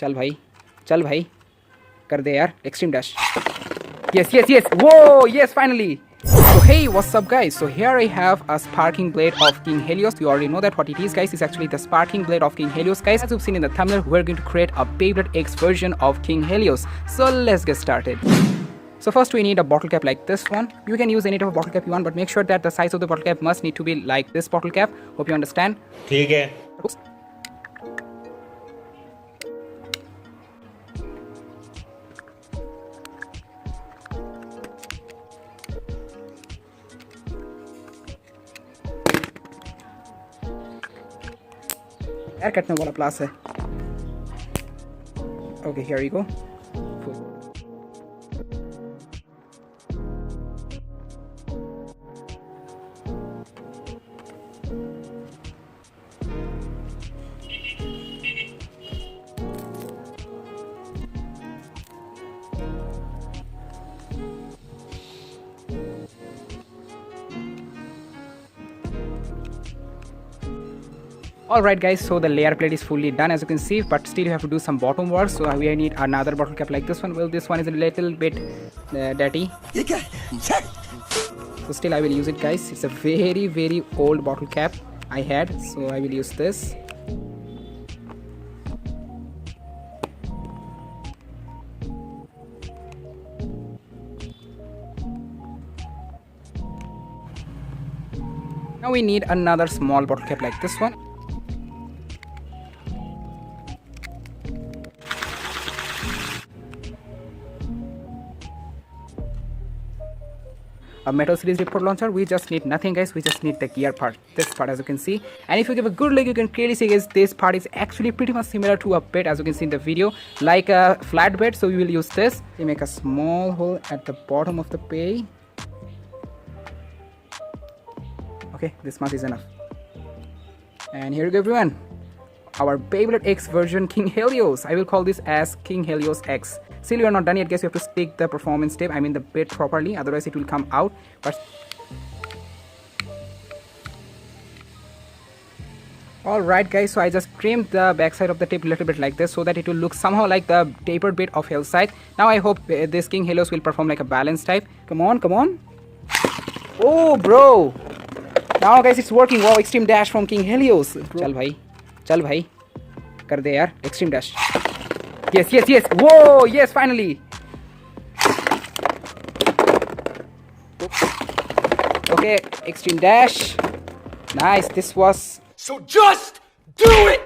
चल भाई कर दे यार extreme dash. Yes. Whoa, yes, finally. So hey, what's up guys? So here I have a sparking blade of King Helios. You already know that what it is guys. It's actually the sparking blade of King Helios guys. As you've seen in the thumbnail, we're going to create a Beyblade X version of King Helios. So let's get started. So first we need a bottle cap like this one. You can use any type of bottle cap you want, but make sure that the size of the bottle cap must need to be like this bottle cap. Hope you understand. ठीक है. Oops. Air कटने वाला प्लास है. Okay here you go. Alright guys, so the layer plate is fully done as you can see, but still you have to do some bottom work. So we need another bottle cap like this one. Well, this one is a little bit dirty, so still I will use it guys. It's a very old bottle cap I had, so I will use this. Now we need another small bottle cap like this one. A metal series report launcher. We just need nothing guys, we just need the gear part, this part as you can see. And if you give a good look, you can clearly see guys, this part is actually pretty much similar to a bed as you can see in the video, like a flat bed. So we will use this. We make a small hole at the bottom of the pay. Okay, this much is enough. And here you go everyone, our Beyblade X version King Helios. I will call this as King Helios X. Still you are not done yet guys, you have to stick the performance tape, I mean the bit properly, otherwise it will come out. But alright guys, so I just trimmed the backside of the tape a little bit like this, so that it will look somehow like the tapered bit of Hellside. Now I hope this King Helios will perform like a balance type. Come on. Oh bro, now guys it's working. Wow, extreme dash from King Helios. चल भाई कर दे यार extreme dash. Yes. Whoa, yes, finally. Okay, extreme dash. Nice, this was... So just do it!